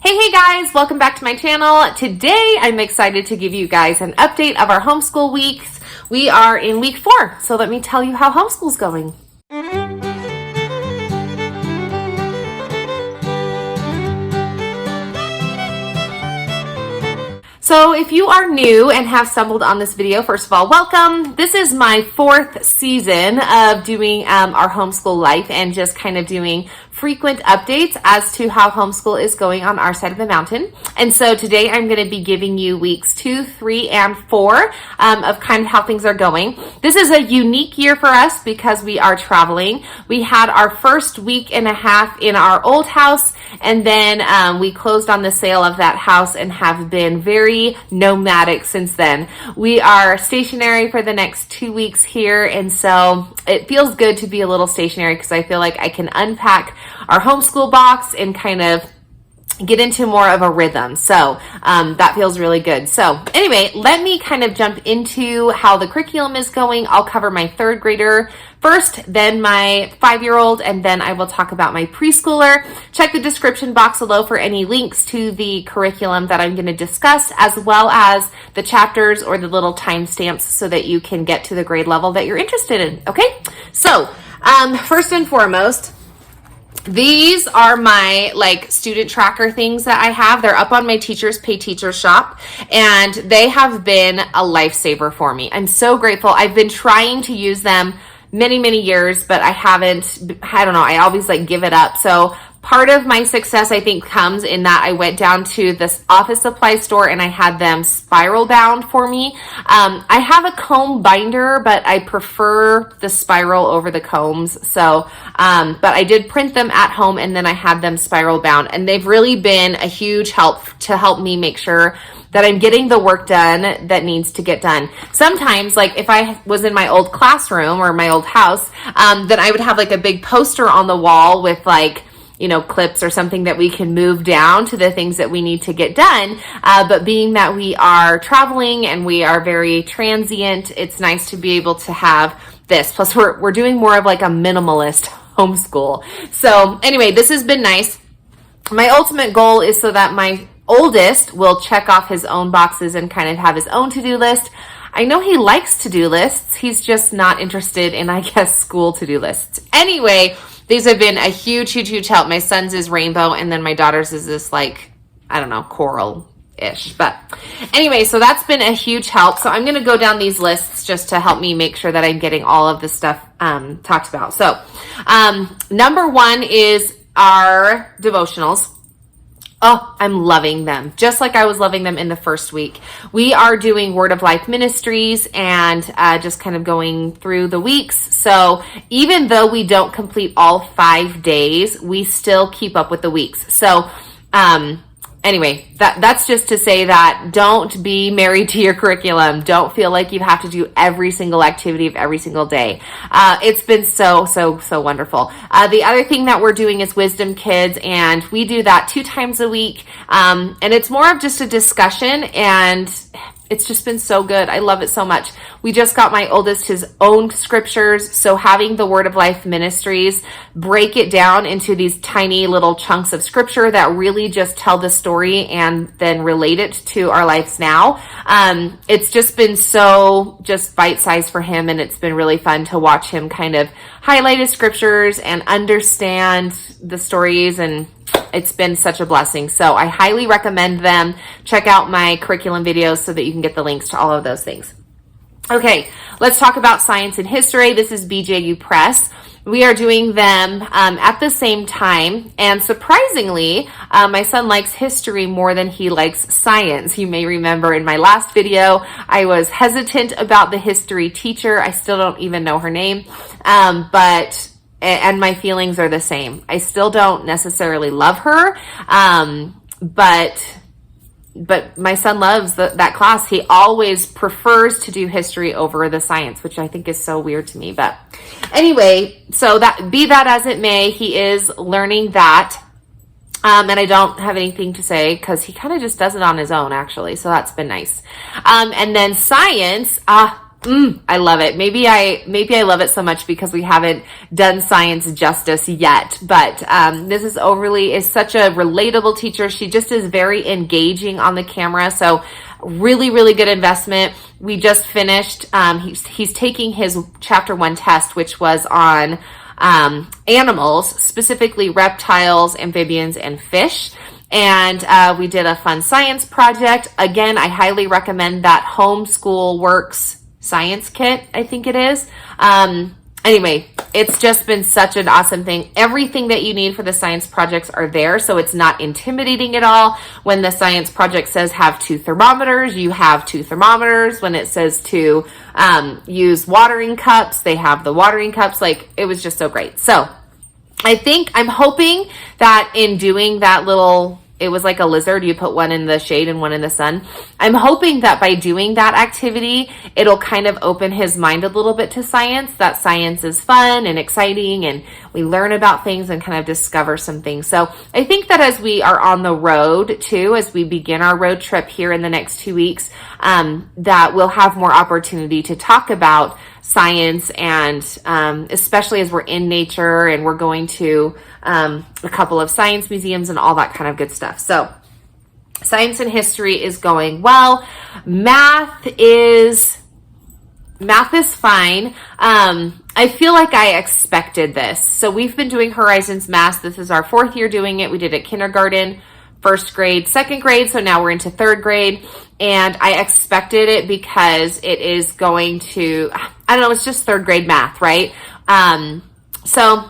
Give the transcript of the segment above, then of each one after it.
Hey guys, welcome back to my channel. Today I'm excited to give you guys an update of our homeschool weeks. We are in week 4, so let me tell you how homeschool's going. So if you are new and have stumbled on this video, first of all, welcome. This is my 4th season of doing our homeschool life and just kind of doing frequent updates as to how homeschool is going on our side of the mountain. And so today I'm going to be giving you weeks 2, 3, and 4 of kind of how things are going. This is a unique year for us because we are traveling. We had our first week and a half in our old house, and then we closed on the sale of that house and have been very nomadic since then. We are stationary for the next 2 weeks here, and so it feels good to be a little stationary because I feel like I can unpack our homeschool box and kind of get into more of a rhythm. So that feels really good. So anyway, let me kind of jump into how the curriculum is going. I'll cover my 3rd grader first, then my 5-year-old, and then I will talk about my preschooler. Check the description box below for any links to the curriculum that I'm going to discuss, as well as the chapters or the little timestamps so that you can get to the grade level that you're interested in. Okay, so first and foremost, these are my student tracker things that I have. They're up on my Teachers Pay Teachers shop, and they have been a lifesaver for me. I'm so grateful. I've been trying to use them many years, but I don't know, I always give it up. So part of my success, I think, comes in that I went down to this office supply store and I had them spiral bound for me. I have a comb binder, but I prefer the spiral over the combs. So, but I did print them at home and then I had them spiral bound, and they've really been a huge help to help me make sure that I'm getting the work done that needs to get done. Sometimes, if I was in my old classroom or my old house, then I would have a big poster on the wall with clips or something that we can move down to the things that we need to get done. But being that we are traveling and we are very transient, it's nice to be able to have this. Plus we're doing more of a minimalist homeschool. So anyway, this has been nice. My ultimate goal is so that my oldest will check off his own boxes and kind of have his own to-do list. I know he likes to-do lists. He's just not interested in, school to-do lists. Anyway, these have been a huge help. My son's is rainbow, and then my daughter's is this coral-ish. But anyway, so that's been a huge help. So I'm going to go down these lists just to help me make sure that I'm getting all of this stuff talked about. So number 1 is our devotionals. Oh, I'm loving them. Just like I was loving them in the first week. We are doing Word of Life Ministries and just kind of going through the weeks. So even though we don't complete all 5 days, we still keep up with the weeks. So anyway, that's just to say that don't be married to your curriculum. Don't feel like you have to do every single activity of every single day. It's been so wonderful. The other thing that we're doing is Wisdom Kids, and we do that 2 times a week. And it's more of just a discussion, and it's just been so good. I love it so much. We just got my oldest his own scriptures. So having the Word of Life Ministries break it down into these tiny little chunks of scripture that really just tell the story and then relate it to our lives now. It's just been so just bite-sized for him, and it's been really fun to watch him kind of highlight his scriptures and understand the stories, and it's been such a blessing. So I highly recommend them. Check out my curriculum videos so that you can get the links to all of those things. Okay, let's talk about science and history. This is BJU Press. We are doing them at the same time, and surprisingly, my son likes history more than he likes science. You may remember in my last video, I was hesitant about the history teacher. I still don't even know her name, and my feelings are the same. I still don't necessarily love her, but my son loves that class. He always prefers to do history over the science, which I think is so weird to me. But anyway, so that be that as it may, he is learning that. And I don't have anything to say because he kind of just does it on his own, actually. So that's been nice. And then science, I love it. Maybe I love it so much because we haven't done science justice yet, but Mrs. Overly is such a relatable teacher. She just is very engaging on the camera. So really, really good investment. We just finished, he's taking his chapter 1 test, which was on animals, specifically reptiles, amphibians, and fish. And we did a fun science project. Again, I highly recommend that Homeschool Works science kit, I think it is. Anyway, it's just been such an awesome thing. Everything that you need for the science projects are there, so it's not intimidating at all. When the science project says have 2 thermometers, you have 2 thermometers. When it says to use watering cups, they have the watering cups. Like, it was just so great. So I'm hoping that in doing that little, it was like a lizard, you put one in the shade and one in the sun. I'm hoping that by doing that activity, it'll kind of open his mind a little bit to science, that science is fun and exciting and we learn about things and kind of discover some things. So I think that as we are on the road too, as we begin our road trip here in the next 2 weeks, that we'll have more opportunity to talk about science, and especially as we're in nature and we're going to a couple of science museums and all that kind of good stuff. So science and history is going well. Math is fine. I feel like I expected this. So we've been doing Horizons Math. This is our 4th year doing it. We did it kindergarten, 1st grade, 2nd grade. So now we're into 3rd grade. And I expected it because it is going to, I don't know, it's just 3rd grade math, right? So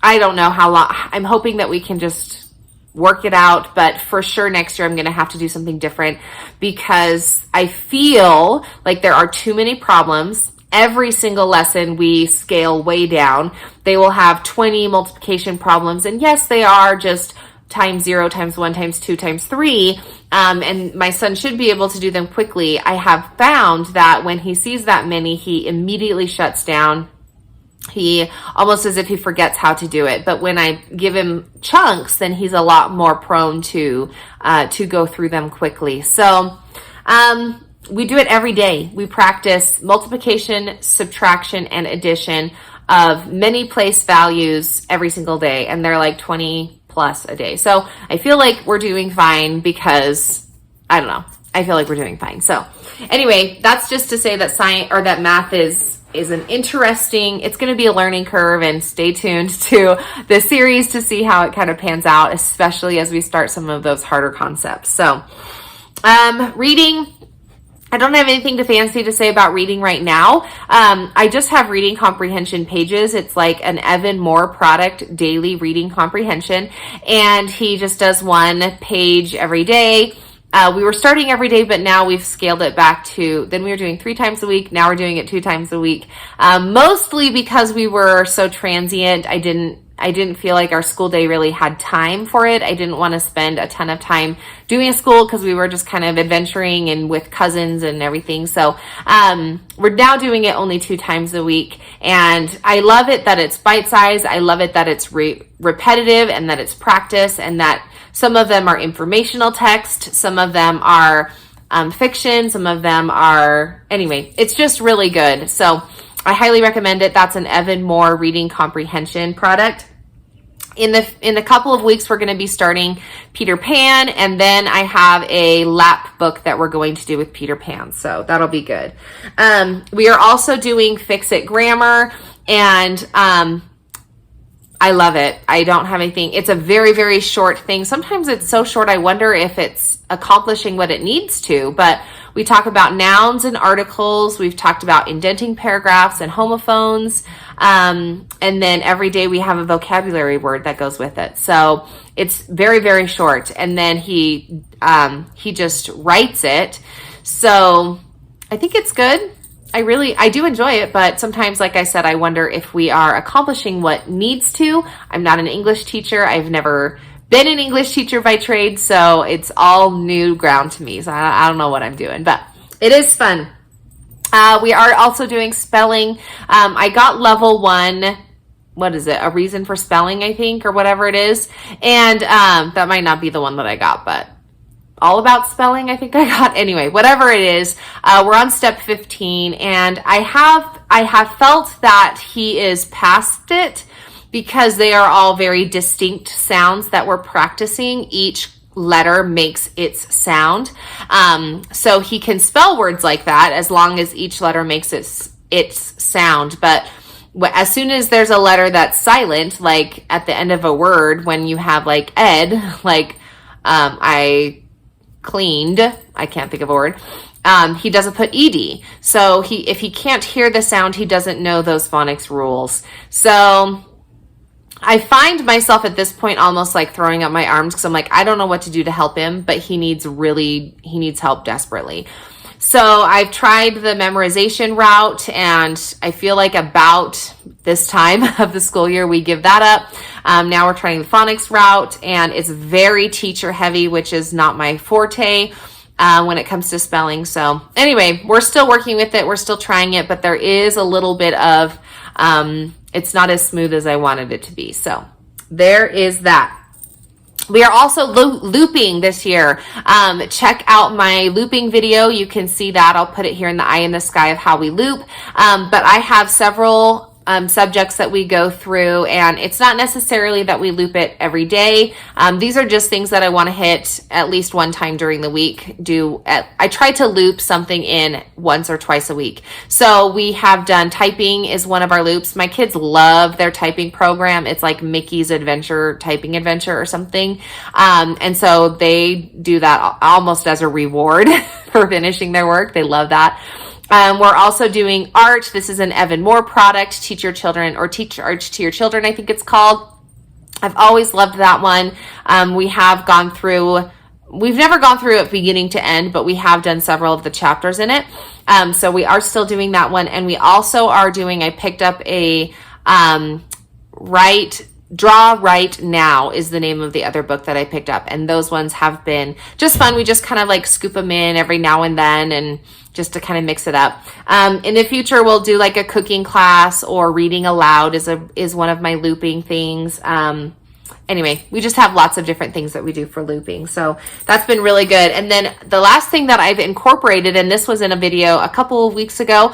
I don't know how long. I'm hoping that we can just work it out, but for sure next year I'm going to have to do something different because I feel like there are too many problems. Every single lesson we scale way down. They will have 20 multiplication problems, and yes, they are just times 0, times 1, times 2, times 3, and my son should be able to do them quickly. I have found that when he sees that many, he immediately shuts down. He almost as if he forgets how to do it. But when I give him chunks, then he's a lot more prone to go through them quickly. So we do it every day. We practice multiplication, subtraction, and addition of many place values every single day, and they're like 20 plus a day. So I feel like we're doing fine because, I don't know, I feel like we're doing fine. So anyway, that's just to say that science or that math is an interesting, it's going to be a learning curve, and stay tuned to the series to see how it kind of pans out, especially as we start some of those harder concepts. So reading, I don't have anything fancy to say about reading right now. I just have reading comprehension pages. It's like an Evan Moore product, daily reading comprehension. And he just does 1 page every day. We were starting every day, but now we've scaled it back to, then we were doing 3 times a week. Now we're doing it 2 times a week. Mostly because we were so transient. I didn't feel like our school day really had time for it. I didn't want to spend a ton of time doing a school because we were just kind of adventuring and with cousins and everything. So we're now doing it only 2 times a week. And I love it that it's bite-sized. I love it that it's repetitive and that it's practice, and that some of them are informational text. Some of them are fiction. Some of them are, anyway, it's just really good. So I highly recommend it. That's an Evan Moore reading comprehension product. In a couple of weeks, we're going to be starting Peter Pan, and then I have a lap book that we're going to do with Peter Pan, so that'll be good. We are also doing Fix It Grammar, and I love it. I don't have anything. It's a very, very short thing. Sometimes it's so short, I wonder if it's accomplishing what it needs to, but we talk about nouns and articles. We've talked about indenting paragraphs and homophones. And then every day we have a vocabulary word that goes with it. So it's very, very short. And then he just writes it. So I think it's good. I do enjoy it, but sometimes, like I said, I wonder if we are accomplishing what needs to. I'm not an English teacher. I've never been an English teacher by trade, so it's all new ground to me. So I don't know what I'm doing, but it is fun. We are also doing spelling. I got level 1. What is it? A reason for spelling, I think, or whatever it is. And that might not be the one that I got, but all about spelling, I think I got. Anyway, whatever it is, we're on step 15, and I have felt that he is past it because they are all very distinct sounds that we're practicing. Each letter makes its sound. So he can spell words like that as long as each letter makes its sound. But as soon as there's a letter that's silent, like at the end of a word, when you have like ed, like I cleaned, I can't think of a word, he doesn't put ed. So if he can't hear the sound, he doesn't know those phonics rules. So I find myself at this point almost like throwing up my arms because I'm like, I don't know what to do to help him, but he needs help desperately. So I've tried the memorization route, and I feel like about this time of the school year, we give that up. Now we're trying the phonics route, and it's very teacher heavy, which is not my forte when it comes to spelling. So anyway, we're still working with it. We're still trying it, but there is a little bit of, it's not as smooth as I wanted it to be. So there is that. We are also looping this year. Check out my looping video. You can see that. I'll put it here in the eye in the sky of how we loop. But I have several subjects that we go through, and it's not necessarily that we loop it every day. These are just things that I want to hit at least one time during the week. I try to loop something in once or twice a week. So we have done typing is one of our loops. My kids love their typing program. It's like Mickey's typing adventure or something. And so they do that almost as a reward for finishing their work. They love that. We're also doing art. This is an Evan Moore product, Teach Your Children, or Teach Art to Your Children, I think it's called. I've always loved that one. We've never gone through it beginning to end, but we have done several of the chapters in it. So we are still doing that one. And we also are I picked up a Draw Right Now is the name of the other book that I picked up. And those ones have been just fun. We just kind of like scoop them in every now and then, and just to kind of mix it up. In the future, we'll do like a cooking class, or reading aloud is one of my looping things. Anyway, we just have lots of different things that we do for looping. So that's been really good. And then the last thing that I've incorporated, and this was in a video a couple of weeks ago,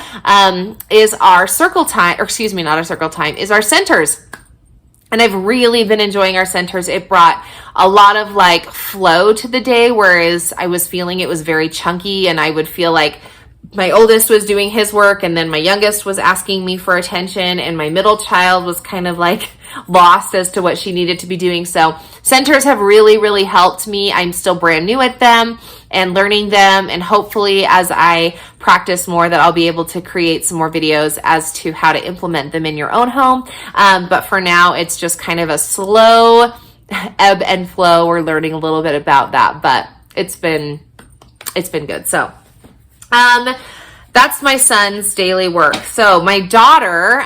is our circle time, or excuse me, not our circle time, is our centers. And I've really been enjoying our centers. It brought a lot of like flow to the day, whereas I was feeling it was very chunky, and I would feel like my oldest was doing his work, and then my youngest was asking me for attention, and my middle child was kind of like lost as to what she needed to be doing. So centers have really, really helped me. I'm still brand new at them and learning them, and hopefully as I practice more that I'll be able to create some more videos as to how to implement them in your own home. But for now, it's just kind of a slow ebb and flow. We're learning a little bit about that, but it's been good. So that's my son's daily work. So my daughter,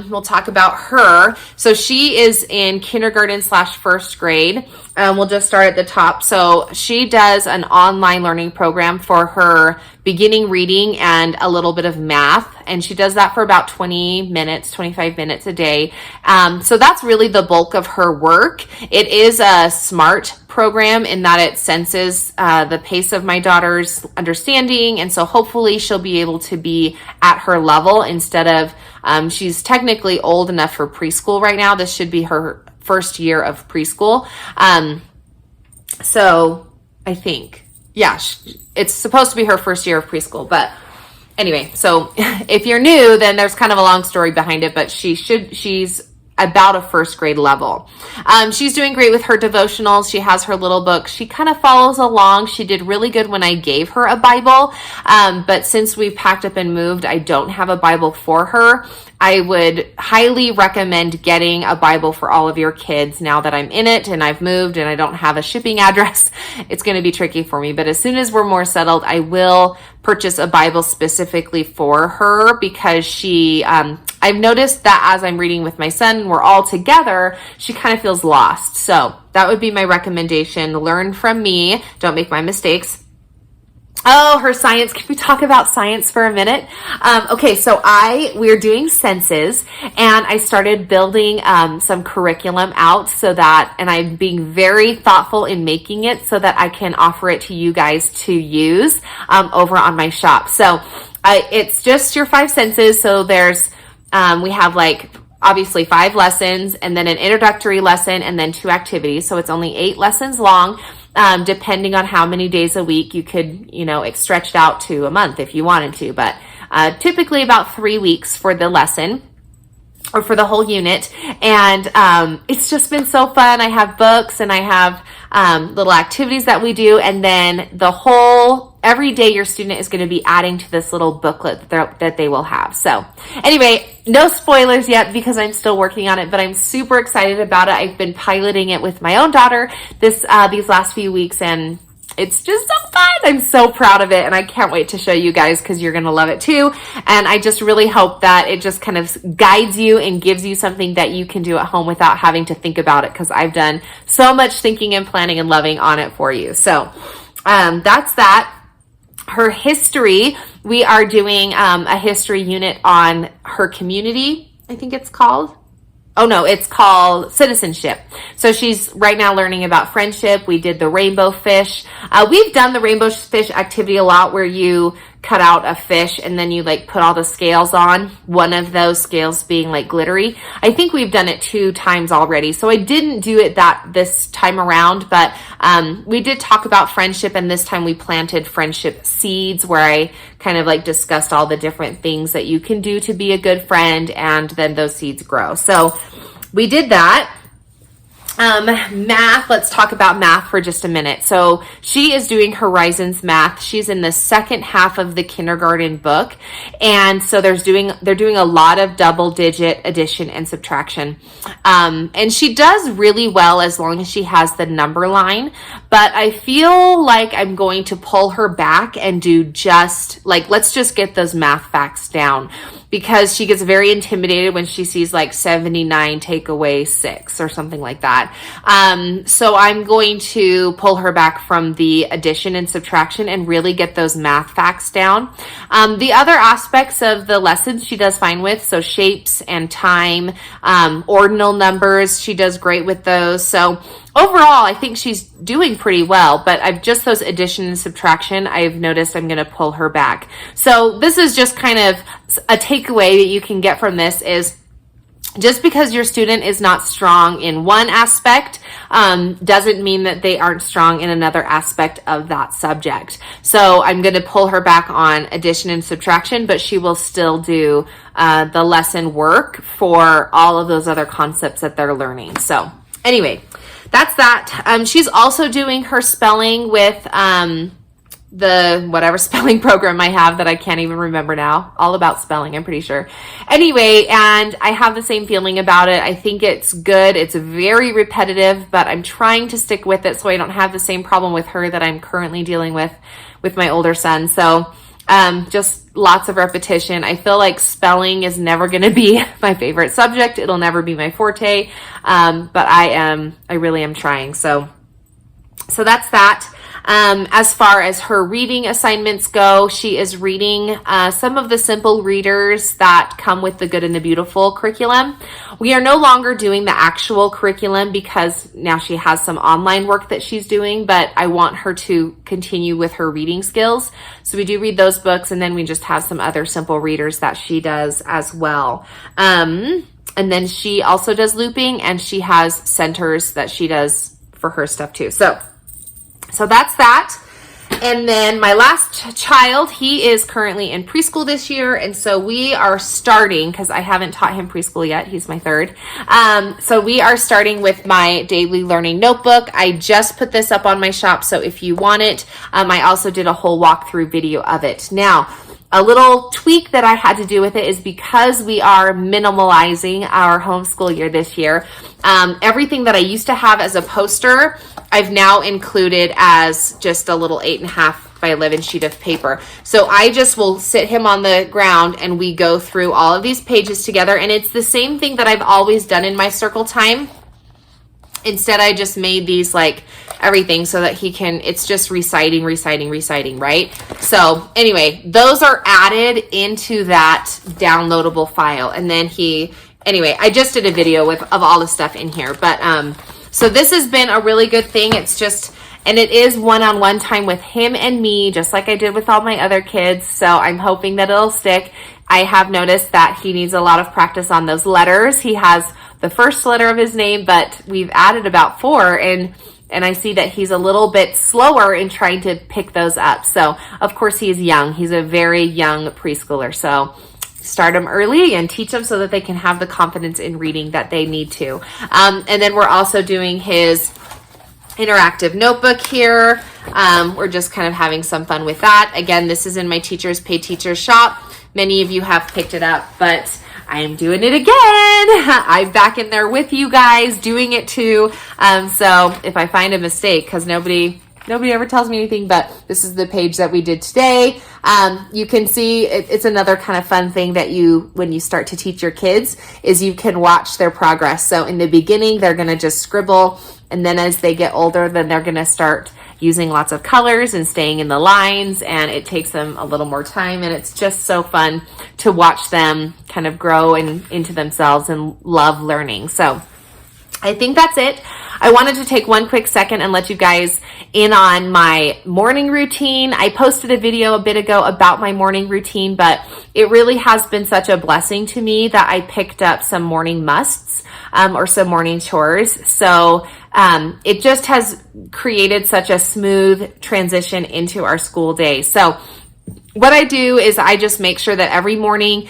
we'll talk about her. So she is in kindergarten/first grade. We'll just start at the top. So she does an online learning program for her beginning reading and a little bit of math. And she does that for about 25 minutes a day. So that's really the bulk of her work. It is a SMART program in that it senses the pace of my daughter's understanding. And so hopefully she'll be able to be at her level instead of, she's technically old enough for preschool right now. This should be her first year of preschool. So I think, yeah, it's supposed to be her first year of preschool, but anyway, so if you're new, then there's kind of a long story behind it, but she's about a first grade level. She's doing great with her devotionals. She has her little book. She kind of follows along. She did really good when I gave her a Bible. But since we've packed up and moved, I don't have a Bible for her. I would highly recommend getting a Bible for all of your kids now that I'm in it and I've moved and I don't have a shipping address. It's going to be tricky for me, but as soon as we're more settled, I will purchase a Bible specifically for her because I've noticed that as I'm reading with my son and we're all together, she kind of feels lost. So that would be my recommendation. Learn from me. Don't make my mistakes. Oh, her science. Can we talk about science for a minute? Okay, so we're doing senses, and I started building some curriculum out so that, and I'm being very thoughtful in making it so that I can offer it to you guys to use over on my shop. So it's just your 5 senses. So we have like obviously 5 lessons and then an introductory lesson and then 2 activities. So it's only 8 lessons long. Depending on how many days a week, you could, stretch it out to a month if you wanted to, but typically about 3 weeks for the lesson or for the whole unit. And it's just been so fun. I have books and I have little activities that we do, and then every day your student is going to be adding to this little booklet that they will have. So anyway, no spoilers yet because I'm still working on it, but I'm super excited about it. I've been piloting it with my own daughter these last few weeks, and it's just so fun. I'm so proud of it, and I can't wait to show you guys because you're going to love it too. And I just really hope that it just kind of guides you and gives you something that you can do at home without having to think about it, because I've done so much thinking and planning and loving on it for you. So that's that. Her history, we are doing a history unit on her community, I think it's called. Oh no, it's called citizenship. So she's right now learning about friendship. We did the rainbow fish. We've done the rainbow fish activity a lot, where you cut out a fish and then you like put all the scales on, one of those scales being like glittery. I think we've done it 2 times already. So I didn't do it this time around, but we did talk about friendship, and this time we planted friendship seeds, where I kind of like discussed all the different things that you can do to be a good friend, and then those seeds grow. So we did that. Math, let's talk about math for just a minute. So she is doing Horizons Math. She's in the second half of the kindergarten book. And so they're doing a lot of double-digit addition and subtraction. And she does really well as long as she has the number line. But I feel like I'm going to pull her back and do let's just get those math facts down, because she gets very intimidated when she sees like 79 take away 6 or something like that. So I'm going to pull her back from the addition and subtraction and really get those math facts down. The other aspects of the lessons she does fine with, so shapes and time, ordinal numbers, she does great with those. So overall, I think she's doing pretty well, but those addition and subtraction, I've noticed I'm going to pull her back. So this is just kind of a takeaway that you can get from this is, just because your student is not strong in one aspect doesn't mean that they aren't strong in another aspect of that subject. So I'm going to pull her back on addition and subtraction, but she will still do the lesson work for all of those other concepts that they're learning. So anyway, that's that. She's also doing her spelling with the whatever spelling program I have that I can't even remember now. All about spelling, I'm pretty sure. Anyway, and I have the same feeling about it. I think it's good. It's very repetitive, but I'm trying to stick with it so I don't have the same problem with her that I'm currently dealing with my older son. So just lots of repetition. I feel like spelling is never going to be my favorite subject. It'll never be my forte. But I really am trying. So that's that. As far as her reading assignments go, she is reading some of the simple readers that come with the Good and the Beautiful curriculum. We are no longer doing the actual curriculum because now she has some online work that she's doing, but I want her to continue with her reading skills. So we do read those books, and then we just have some other simple readers that she does as well. And then she also does looping, and she has centers that she does for her stuff too. So that's that. And then my last child, he is currently in preschool this year. And so we are starting, because I haven't taught him preschool yet. He's my third. So we are starting with my daily learning notebook. I just put this up on my shop. So if you want it, I also did a whole walkthrough video of it. Now, a little tweak that I had to do with it is because we are minimalizing our homeschool year this year, everything that I used to have as a poster, I've now included as just a little 8.5 by 11 sheet of paper. So I just will sit him on the ground and we go through all of these pages together. And it's the same thing that I've always done in my circle time. Instead, I just made these like everything so that he can, it's just reciting, right? So anyway, those are added into that downloadable file. And then anyway, I just did a video of all the stuff in here, but so this has been a really good thing. It's just, and it is one-on-one time with him and me, just like I did with all my other kids. So I'm hoping that it'll stick. I have noticed that he needs a lot of practice on those letters. He has the first letter of his name, but we've added about 4, and I see that he's a little bit slower in trying to pick those up. So of course he's young. He's a very young preschooler. So start them early and teach them so that they can have the confidence in reading that they need to. And then we're also doing his interactive notebook here. We're just kind of having some fun with that. Again, this is in my Teachers Pay Teachers shop. Many of you have picked it up, but I'm doing it again. I'm back in there with you guys doing it too. So if I find a mistake, because nobody ever tells me anything, but this is the page that we did today. You can see it's another kind of fun thing that when you start to teach your kids, is you can watch their progress. So in the beginning, they're going to just scribble. And then as they get older, then they're going to start using lots of colors and staying in the lines, and it takes them a little more time. And it's just so fun to watch them kind of grow into themselves and love learning. So I think that's it. I wanted to take one quick second and let you guys in on my morning routine. I posted a video a bit ago about my morning routine, but it really has been such a blessing to me that I picked up some morning musts or some morning chores. So it just has created such a smooth transition into our school day. So what I do is I just make sure that every morning,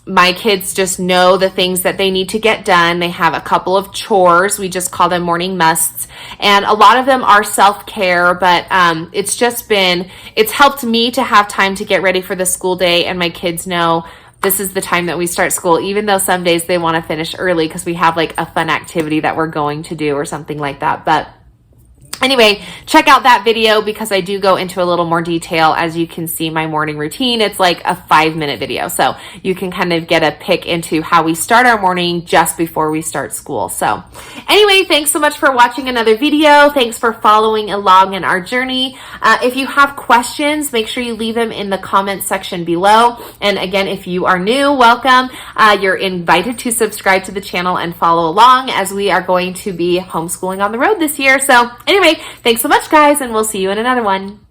my kids just know the things that they need to get done. They have a couple of chores. We just call them morning musts. And a lot of them are self-care, but it's helped me to have time to get ready for the school day. And my kids know this is the time that we start school, even though some days they want to finish early because we have like a fun activity that we're going to do or something like that. But anyway, check out that video because I do go into a little more detail. As you can see, my morning routine, it's like a 5-minute video. So you can kind of get a pick into how we start our morning just before we start school. So anyway, thanks so much for watching another video. Thanks for following along in our journey. If you have questions, make sure you leave them in the comment section below. And again, if you are new, welcome. You're invited to subscribe to the channel and follow along as we are going to be homeschooling on the road this year. So anyway, thanks so much, guys, and we'll see you in another one.